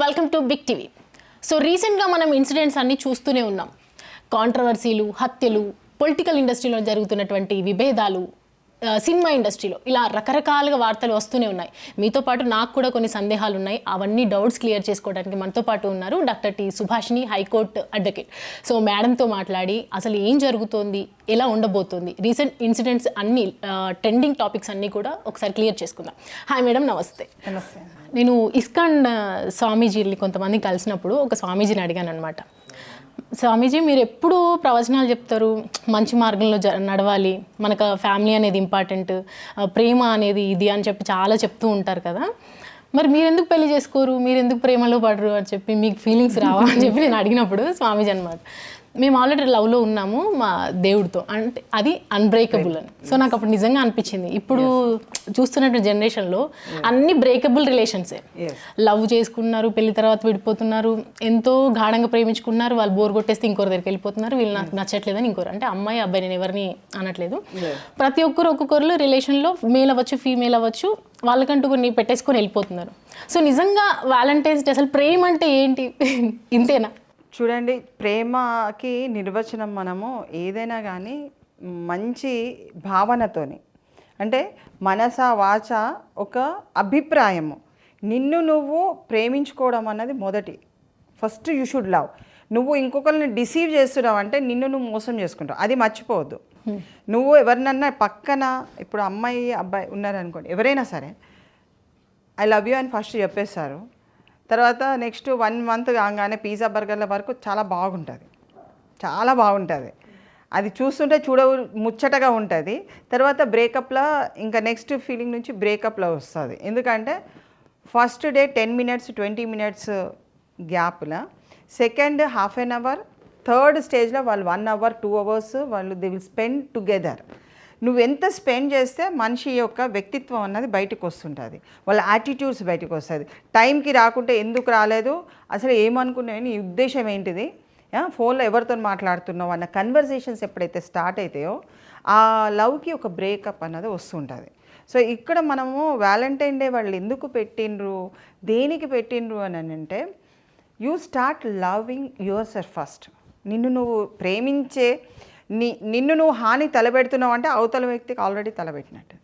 Welcome to big TV. So రీసెంట్గా మనం incidents అన్నీ చూస్తూనే ఉన్నాం. కాంట్రవర్సీలు, హత్యలు, పొలిటికల్ ఇండస్ట్రీలో జరుగుతున్నటువంటి విభేదాలు, సినిమా ఇండస్ట్రీలో ఇలా రకరకాలుగా వార్తలు వస్తూనే ఉన్నాయి. మీతో పాటు నాకు కూడా కొన్ని సందేహాలు ఉన్నాయి. అవన్నీ డౌట్స్ క్లియర్ చేసుకోవడానికి మనతో పాటు ఉన్నారు doctor T Subhashini, high court advocate. So మేడంతో మాట్లాడి అసలు ఏం జరుగుతోంది, ఎలా ఉండబోతోంది, రీసెంట్ ఇన్సిడెంట్స్ అన్నీ, ట్రెండింగ్ టాపిక్స్ అన్నీ కూడా ఒకసారి క్లియర్ చేసుకుందాం. హాయ్ మేడం, నమస్తే. నమస్తే. నేను ఇస్కాన్ స్వామీజీని కొంతమంది కలిసినప్పుడు ఒక స్వామీజీని అడిగాను అనమాట. స్వామీజీ, మీరు ఎప్పుడు ప్రవచనాలు చెప్తారు, మంచి మార్గంలో నడవాలి, మనకు ఫ్యామిలీ అనేది ఇంపార్టెంట్, ప్రేమ అనేది ఇది అని చెప్పి చాలా చెప్తూ ఉంటారు కదా, మరి మీరు ఎందుకు పెళ్లి చేసుకోరు, మీరు ఎందుకు ప్రేమలో పడరు అని చెప్పి, మీకు ఫీలింగ్స్ రావా అని చెప్పి నేను అడిగినప్పుడు స్వామీజీ అనమాట, మేము ఆల్రెడీ లవ్లో ఉన్నాము మా దేవుడితో, అంటే అది అన్బ్రేకబుల్ అని. సో నాకు అప్పుడు నిజంగా అనిపించింది, ఇప్పుడు చూస్తున్నట్టు జనరేషన్లో అన్ని బ్రేకబుల్ రిలేషన్సే. లవ్ చేసుకున్నారు, పెళ్లి తర్వాత విడిపోతున్నారు, ఎంతో గాఢంగా ప్రేమించుకున్నారు, వాళ్ళు బోర్ కొట్టేస్తే ఇంకోరి దగ్గరికి వెళ్ళిపోతున్నారు, వీళ్ళు నాకు నచ్చట్లేదని ఇంకోరు, అంటే అమ్మాయి అబ్బాయి నేను ఎవరిని అనట్లేదు, ప్రతి ఒక్కరు ఒక్కొక్కరు రిలేషన్లో మేల్ అవ్వచ్చు ఫీమేల్ అవ్వచ్చు వాళ్ళకంటూ కొన్ని పెట్టేసుకొని వెళ్ళిపోతున్నారు. సో నిజంగా వ్యాలంటైన్స్ డే అసలు ప్రేమ అంటే ఏంటి, ఇంతేనా? చూడండి, ప్రేమకి నిర్వచనం మనము ఏదైనా కానీ మంచి భావనతోని, అంటే మనస వాచ ఒక అభిప్రాయము, నిన్ను నువ్వు ప్రేమించుకోవడం అన్నది మొదటి. First you should love. నువ్వు ఇంకొకరిని డిసీవ్ చేస్తున్నావు అంటే నిన్ను నువ్వు మోసం చేసుకుంటావు, అది మర్చిపోవద్దు. నువ్వు ఎవరినన్నా పక్కన, ఇప్పుడు అమ్మాయి అబ్బాయి ఉన్నారనుకోండి, ఎవరైనా సరే ఐ లవ్ యూ అని ఫస్ట్ చెప్పేస్తారు, తర్వాత నెక్స్ట్ 1 month కాగానే పిజ్జా బర్గర్ల వరకు చాలా బాగుంటుంది, చాలా బాగుంటుంది, అది చూస్తుంటే ముచ్చటగా ఉంటుంది. తర్వాత బ్రేకప్లో ఇంకా నెక్స్ట్ ఫీలింగ్ నుంచి బ్రేకప్లో వస్తుంది. ఎందుకంటే ఫస్ట్ డే 10 minutes 20 minutes గ్యాప్లో, సెకండ్ ½ an hour, థర్డ్ స్టేజ్లో వాళ్ళు 1 hour 2 hours వాళ్ళు దే విల్ స్పెండ్ టుగెదర్. నువ్వు ఎంత స్పెండ్ చేస్తే మనిషి యొక్క వ్యక్తిత్వం అన్నది బయటకు వస్తుంటుంది, వాళ్ళ యాటిట్యూడ్స్ బయటకు వస్తుంది. టైంకి రాకుంటే ఎందుకు రాలేదు, అసలు ఏమనుకున్నావు, నీ ఉద్దేశం ఏంటిది, ఫోన్లో ఎవరితో మాట్లాడుతున్నావు అన్న కన్వర్జేషన్స్ ఎప్పుడైతే స్టార్ట్ అవుతాయో ఆ లవ్కి ఒక బ్రేకప్ అన్నది వస్తుంటుంది. సో ఇక్కడ మనము వ్యాలంటైన్ డే వాళ్ళు ఎందుకు పెట్టిండ్రు, దేనికి పెట్టిండ్రు అని అంటే, you start loving your self first. నిన్ను నువ్వు ప్రేమించే, నిన్ను నువ్వు హాని తలపెడుతున్నావు అంటే అవతల వ్యక్తికి ఆల్రెడీ తలపెట్టినట్టు.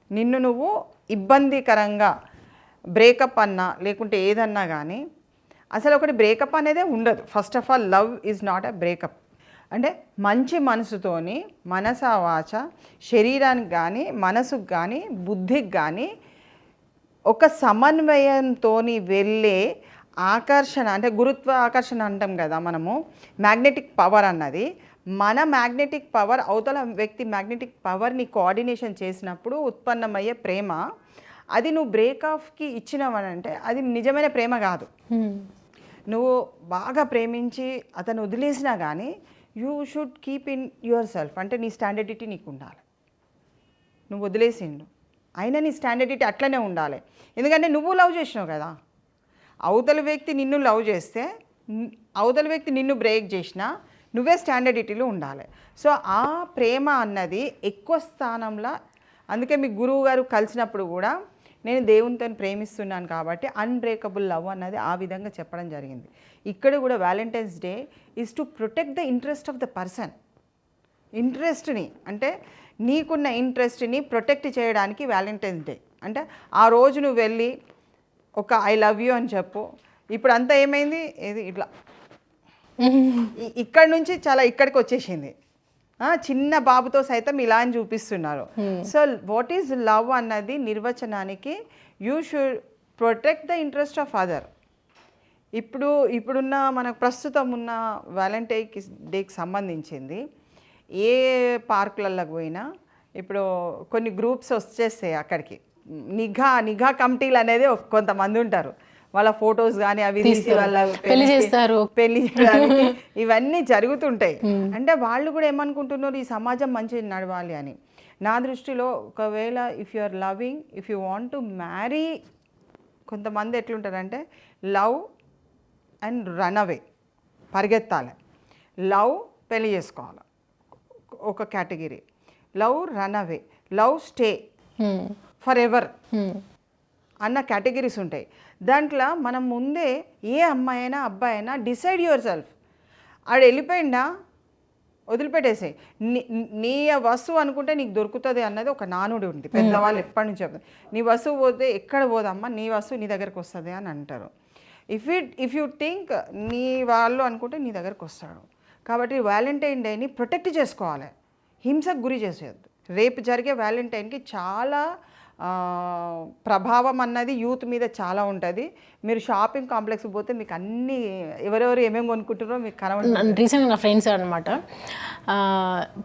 నిన్ను నువ్వు ఇబ్బందికరంగా బ్రేకప్ అన్నా లేకుంటే ఏదన్నా కానీ, అసలు ఒకటి బ్రేకప్ అనేదే ఉండదు. First of all love is not a breakup. అంటే మంచి మనసుతోని, మనస వాచ, శరీరానికి కానీ మనసుకు కానీ బుద్ధికి కానీ ఒక సమన్వయంతో వెళ్ళే ఆకర్షణ, అంటే గురుత్వ ఆకర్షణ అంటాం కదా మనము, మ్యాగ్నెటిక్ పవర్ అన్నది, మన మ్యాగ్నెటిక్ పవర్ అవతల వ్యక్తి మ్యాగ్నెటిక్ పవర్ని కోఆర్డినేషన్ చేసినప్పుడు ఉత్పన్నమయ్యే ప్రేమ, అది నువ్వు బ్రేకప్కి ఇచ్చినావనంటే అది నిజమైన ప్రేమ కాదు. నువ్వు బాగా ప్రేమించి అతను వదిలేసినా కానీ you should keep in your self, అంటే నీ స్టాండర్డిటీ నీకు ఉండాలి. నువ్వు వదిలేసిండు అయినా నీ స్టాండర్డిటీ అట్లనే ఉండాలి. ఎందుకంటే నువ్వు లవ్ చేసినావు కదా, అవతల వ్యక్తి నిన్ను లవ్ చేస్తే, అవతల వ్యక్తి నిన్ను బ్రేక్ చేసినా నువ్వే స్టాండర్డిటీలో ఉండాలి. సో ఆ ప్రేమ అన్నది ఎక్కువ స్థానంలో, అందుకే మీ గురువు గారు కలిసినప్పుడు కూడా నేను దేవునితో ప్రేమిస్తున్నాను కాబట్టి అన్బ్రేకబుల్ లవ్ అన్నది ఆ విధంగా చెప్పడం జరిగింది. ఇక్కడ కూడా Valentine's day is to protect the interest of the person. ఇంట్రెస్ట్ని, అంటే నీకున్న ఇంట్రెస్ట్ని ప్రొటెక్ట్ చేయడానికి వ్యాలంటైన్స్ డే. అంటే ఆ రోజు నువ్వు వెళ్ళి ఒక ఐ లవ్ యూ అని చెప్పు. ఇప్పుడు అంతా ఏమైంది, ఏది ఇట్లా ఇక్కడ నుంచి చాలా ఇక్కడికి వచ్చేసింది, చిన్న బాబుతో సైతం ఇలా అని చూపిస్తున్నారు. సో వాట్ ఈజ్ లవ్ అన్నది నిర్వచనానికి you should protect the interest of other. ఇప్పుడున్న మనకు ప్రస్తుతం ఉన్న వ్యాలంటైన్ డేకి సంబంధించింది ఏ పార్కులకు పోయినా ఇప్పుడు కొన్ని గ్రూప్స్ వచ్చేస్తాయి, అక్కడికి నిఘా కమిటీలు అనేది కొంతమంది ఉంటారు, వాళ్ళ ఫొటోస్ కానీ అవి తీసి వాళ్ళ పెళ్లి చేస్తారు, పెళ్లి ఇవన్నీ జరుగుతుంటాయి. అంటే వాళ్ళు కూడా ఏమనుకుంటున్నారు, ఈ సమాజం మంచి నడవాలి అని. నా దృష్టిలో ఒకవేళ if you are loving, if you want to marry, కొంతమంది ఎట్లుంటారంటే లవ్ అండ్ రన్ అవే, పరిగెత్తాలి. లవ్ పెళ్లి చేసుకోవాలి ఒక category, love run away, love stay for ever, అన్న కేటగిరీస్ ఉంటాయి. దాంట్లో మనం ముందే ఏ అమ్మాయి అయినా అబ్బాయి అయినా డిసైడ్ యువర్ సెల్ఫ్. ఆడు వెళ్ళిపోయిందా వదిలిపెట్టేసాయి. నీ వస్తువు అనుకుంటే నీకు దొరుకుతుంది అన్నది ఒక నానుడి ఉంది, పెద్దవాళ్ళు ఎప్పటి నుంచి చెప్తారు. నీ వస్తువు పోతే ఎక్కడ పోదమ్మా, నీ వస్తువు నీ దగ్గరకు వస్తుంది అని అంటారు. ఇఫ్ యూ థింక్ నీ వాళ్ళు అనుకుంటే నీ దగ్గరకు వస్తాడు. కాబట్టి వ్యాలంటైన్ డేని ప్రొటెక్ట్ చేసుకోవాలి, హింసకు గురి చేసేయద్దు. రేపు జరిగే వ్యాలంటైన్కి చాలా ప్రభావం అన్నది యూత్ మీద చాలా ఉంటుంది. మీరు షాపింగ్ కాంప్లెక్స్కి పోతే మీకు అన్నీ ఎవరెవరు ఏమేమి కొనుక్కుంటారో మీకు కనబడుతుంది. రీసెంట్గా నా ఫ్రెండ్స్ అనమాట,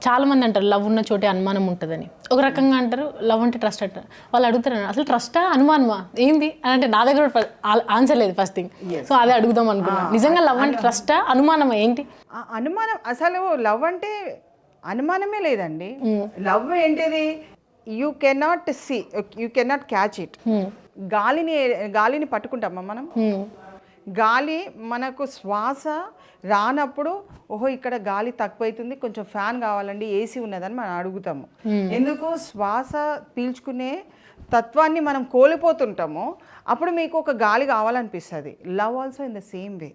చాలామంది అంటారు లవ్ ఉన్న చోటే అనుమానం ఉంటుందని. ఒక రకంగా అంటారు లవ్ అంటే ట్రస్ట్ అంటారు. వాళ్ళు అడుగుతారు అసలు ట్రస్టా అనుమానమా ఏంది అని. అంటే నా దగ్గర ఆన్సర్ లేదు ఫస్ట్ థింగ్. సో అదే అడుగుదాం అనుకున్నా. నిజంగా లవ్ అంటే ట్రస్టా అనుమానమా ఏంటి? అనుమానం అసలు లవ్ అంటే అనుమానమే లేదండి. లవ్ ఏంటిది? You cannot see, you cannot catch it. గాలిని పట్టుకుంటామా మనం? గాలి మనకు శ్వాస రానప్పుడు ఓహో ఇక్కడ గాలి తక్కువైతుంది, కొంచెం ఫ్యాన్ కావాలండి, ఏసీ ఉన్నదని మనం అడుగుతాము. ఎందుకు? శ్వాస పీల్చుకునే తత్వాన్ని మనం కోల్పోతుంటామో అప్పుడు మీకు ఒక గాలి కావాలనిపిస్తుంది. Love also in the same way.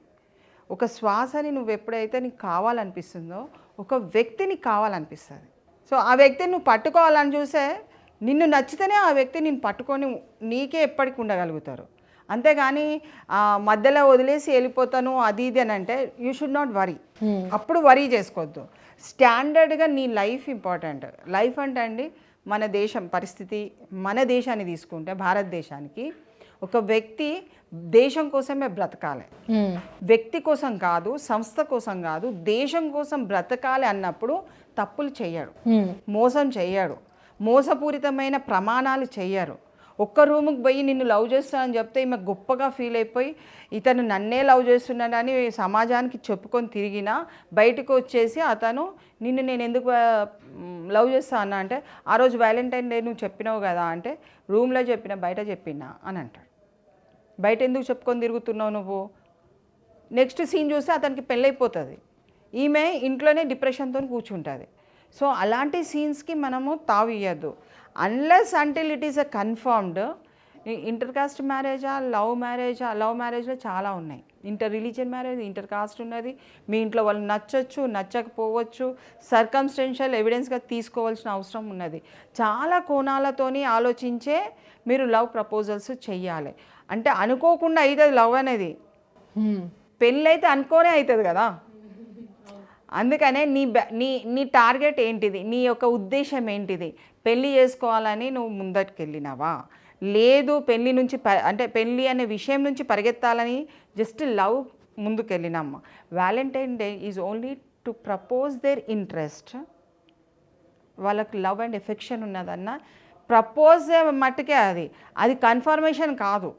ఒక శ్వాసని నువ్వు ఎప్పుడైతే నీకు కావాలనిపిస్తుందో ఒక వ్యక్తిని కావాలనిపిస్తుంది. సో ఆ వ్యక్తిని నువ్వు పట్టుకోవాలని చూసే నిన్ను నచ్చితేనే ఆ వ్యక్తి నిన్ను పట్టుకొని నీకే ఎప్పటికి ఉండగలుగుతారు. అంతేగాని మధ్యలో వదిలేసి వెళ్ళిపోతాను అది ఇది అని అంటే యూ షుడ్ నాట్ వరీ. అప్పుడు వరీ చేసుకోవద్దు. స్టాండర్డ్గా నీ లైఫ్ ఇంపార్టెంట్. లైఫ్ అంటే అండి మన దేశం పరిస్థితి, మన దేశాన్ని తీసుకుంటే భారతదేశానికి ఒక వ్యక్తి దేశం కోసమే బ్రతకాలి, వ్యక్తి కోసం కాదు, సంస్థ కోసం కాదు, దేశం కోసం బ్రతకాలి అన్నప్పుడు తప్పులు చెయ్యడు, మోసం చెయ్యడు, మోసపూరితమైన ప్రమాణాలు చెయ్యరు. ఒక్క రూముకి పోయి నిన్ను లవ్ చేస్తానని చెప్తే ఈమె గొప్పగా ఫీల్ అయిపోయి ఇతను నన్నే లవ్ చేస్తున్నాడని సమాజానికి చెప్పుకొని తిరిగినా బయటకు వచ్చేసి అతను నిన్ను నేను ఎందుకు లవ్ చేస్తా అన్నా అంటే ఆ రోజు వ్యాలంటైన్ డే నువ్వు చెప్పినావు కదా అంటే రూమ్లో చెప్పినా బయట చెప్పినా అని అంటాడు. బయట ఎందుకు చెప్పుకొని తిరుగుతున్నావు నువ్వు? నెక్స్ట్ సీన్ చూస్తే అతనికి పెళ్ళైపోతుంది, ఈమె ఇంట్లోనే డిప్రెషన్తో కూర్చుంటుంది. సో అలాంటి సీన్స్కి మనము తావు ఇవ్వద్దు. Unless until it is a confirmed. Inter caste మ్యారేజా, లవ్ మ్యారేజా? లవ్ మ్యారేజ్లో చాలా ఉన్నాయి. Inter religion marriage, inter caste ఉన్నది. మీ ఇంట్లో వాళ్ళు నచ్చచ్చు, నచ్చకపోవచ్చు, సర్కమ్స్టెన్షియల్ ఎవిడెన్స్గా తీసుకోవాల్సిన అవసరం ఉన్నది. చాలా కోణాలతోని ఆలోచించే మీరు లవ్ ప్రపోజల్స్ చెయ్యాలి. అంటే అనుకోకుండా అవుతుంది లవ్ అనేది. పెళ్ళి అయితే అనుకోనే అవుతుంది కదా. అందుకనే నీ టార్గెట్ ఏంటిది, నీ యొక్క ఉద్దేశం ఏంటిది? పెళ్ళి చేసుకోవాలని నువ్వు ముందటికి వెళ్ళినావా? లేదు పెళ్ళి నుంచి అంటే పెళ్ళి అనే విషయం నుంచి పరిగెత్తాలని జస్ట్ లవ్ ముందుకు వెళ్ళినామా? Valentine day is only to propose their interest. వాళ్ళకు లవ్ అండ్ ఎఫెక్షన్ ఉన్నదన్న ప్రపోజ్ మట్టుకే అది కన్ఫర్మేషన్ కాదు.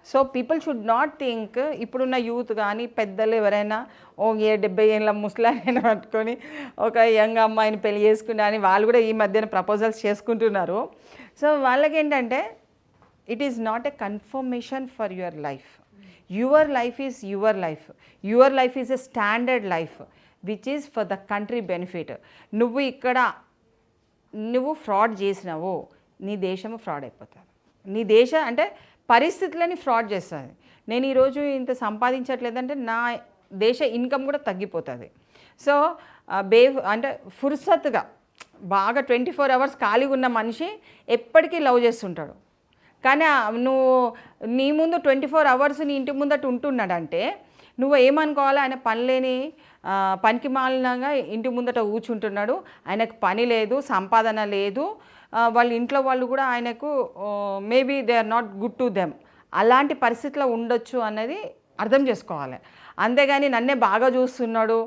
So people should not think, ఇప్పుడున్న యూత్ కానీ పెద్దలు ఎవరైనా 70 ఏళ్ళ ముసలాయన పట్టుకొని ఒక యంగ్ అమ్మాయిని పెళ్లి చేసుకున్నా అని వాళ్ళు కూడా ఈ మధ్యన ప్రపోజల్స్ చేసుకుంటున్నారు. సో వాళ్ళకి ఏంటంటే it is not a confirmation for your life. Your life is your life. Your life is a standard life which is for the country benefit. నువ్వు ఫ్రాడ్ చేసినావో నీ దేశము ఫ్రాడ్ అయిపోతుంది. నీ దేశం అంటే పరిస్థితులని ఫ్రాడ్ చేస్తుంది. నేను ఈరోజు ఇంత సంపాదించట్లేదంటే నా దేశ ఇన్కమ్ కూడా తగ్గిపోతుంది. సో అంటే ఫుర్సత్తుగా బాగా 24 hours ఖాళీగా ఉన్న మనిషి ఎప్పటికీ లవ్ చేస్తుంటాడు. కానీ నువ్వు నీ ముందు 24 hours నీ ఇంటి ముందట ఉంటున్నాడంటే నువ్వు ఏమనుకోవాలి, ఆయన పనికి మాలినంగా ఇంటి ముందట కూర్చుంటున్నాడు, ఆయనకు పని లేదు, సంపాదన లేదు, వాళ్ళ ఇంట్లో వాళ్ళు కూడా ఆయనకు maybe they are not good to them, అలాంటి పరిస్థితిలో ఉండొచ్చు అన్నది అర్థం చేసుకోవాలి. అంతేగాని నన్నే బాగా చూస్తున్నాడు,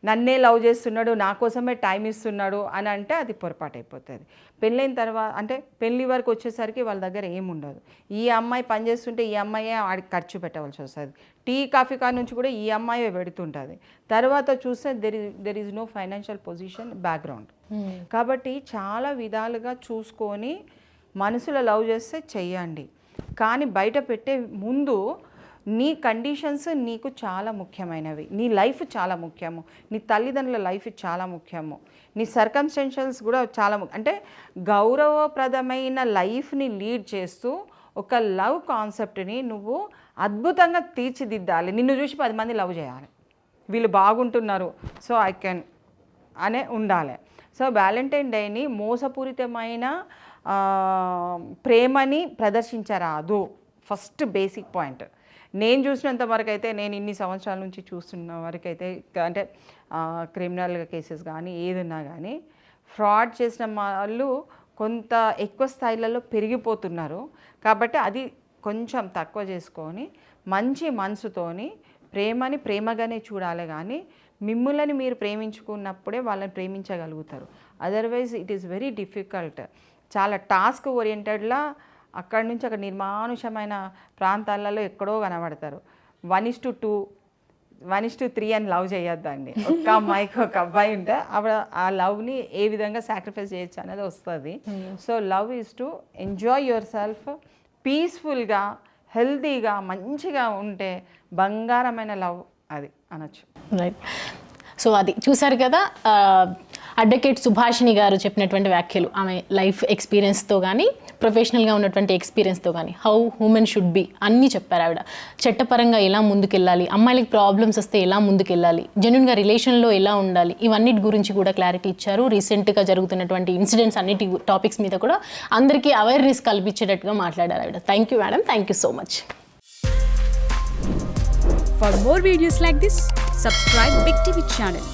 నన్నే లవ్ చేస్తున్నాడు, నా కోసమే టైం ఇస్తున్నాడు అని అంటే అది పొరపాటు అయిపోతుంది. పెళ్ళైన తర్వాత అంటే పెళ్ళి వరకు వచ్చేసరికి వాళ్ళ దగ్గర ఏముండదు. ఈ అమ్మాయి పనిచేస్తుంటే ఈ అమ్మాయే వాడికి ఖర్చు పెట్టవలసి వస్తుంది. టీ కాఫీ కాడ నుంచి కూడా ఈ అమ్మాయే పెడుతుంటుంది. తర్వాత చూస్తే there is no financial position background. కాబట్టి చాలా విధాలుగా చూసుకొని మనసులో లవ్ చేస్తే చెయ్యండి. కానీ బయట పెట్టే ముందు నీ కండిషన్స్ నీకు చాలా ముఖ్యమైనవి, నీ లైఫ్ చాలా ముఖ్యము, నీ తల్లిదండ్రుల లైఫ్ చాలా ముఖ్యము, నీ సర్కమ్స్టెన్షియల్స్ కూడా చాలా అంటే గౌరవప్రదమైన లైఫ్ని లీడ్ చేస్తూ ఒక లవ్ కాన్సెప్ట్ని నువ్వు అద్భుతంగా తీర్చిదిద్దాలి. నిన్ను చూసి 10 మంది లవ్ చేయాలి, వీళ్ళు బాగుంటున్నారు సో ఐ కెన్ అనే ఉండాలి. సో వ్యాలంటైన్ డేని మోసపూరితమైన ప్రేమని ప్రదర్శించరాదు. First basic point. నేను చూసినంత వరకు అయితే, నేను ఇన్ని సంవత్సరాల నుంచి చూస్తున్న వరకు అయితే, అంటే క్రిమినల్ కేసెస్ కానీ ఏదన్నా కానీ ఫ్రాడ్ చేసిన వాళ్ళు కొంత ఎక్కువ స్థాయిలలో పెరిగిపోతున్నారు. కాబట్టి అది కొంచెం తక్కువ చేసుకొని మంచి మనసుతోని ప్రేమని ప్రేమగానే చూడాలి. కానీ మిమ్ములని మీరు ప్రేమించుకున్నప్పుడే వాళ్ళని ప్రేమించగలుగుతారు. Otherwise it is very difficult. చాలా టాస్క్ ఓరియంటెడ్లా అక్కడి నుంచి అక్కడ నిర్మానుషమైన ప్రాంతాలలో ఎక్కడో కనబడతారు. 1:2, 1:3 అని లవ్ చేయొద్దండి. ఒక అమ్మాయికి ఒక అబ్బాయి ఉంటే అప్పుడు ఆ లవ్ని ఏ విధంగా సాక్రిఫైస్ చేయొచ్చు అనేది వస్తుంది. So love is to enjoy your self, పీస్ఫుల్గా హెల్తీగా మంచిగా ఉంటే బంగారమైన లవ్ అది అనొచ్చు. రైట్. సో అది చూసారు కదా, అడ్వకేట్ సుభాషిణి గారు చెప్పినటువంటి వ్యాఖ్యలు. ఆమె లైఫ్ ఎక్స్పీరియన్స్తో కానీ ప్రొఫెషనల్గా ఉన్నటువంటి ఎక్స్పీరియన్స్తో కానీ హౌ హ్యూమన్ షుడ్ బి అన్నీ చెప్పారు ఆవిడ. చట్టపరంగా ఎలా ముందుకెళ్ళాలి, అమ్మాయిలకి ప్రాబ్లమ్స్ వస్తే ఎలా ముందుకెళ్ళాలి, జెన్యున్గా రిలేషన్లో ఎలా ఉండాలి, ఇవన్నిటి గురించి కూడా క్లారిటీ ఇచ్చారు. రీసెంట్గా జరుగుతున్నటువంటి ఇన్సిడెంట్స్ అన్నిటి టాపిక్స్ మీద కూడా అందరికీ అవేర్నెస్ కల్పించేటట్టుగా మాట్లాడారు ఆవిడ. Thank you madam, thank you so much. For more videos like this, subscribe Big TV channel.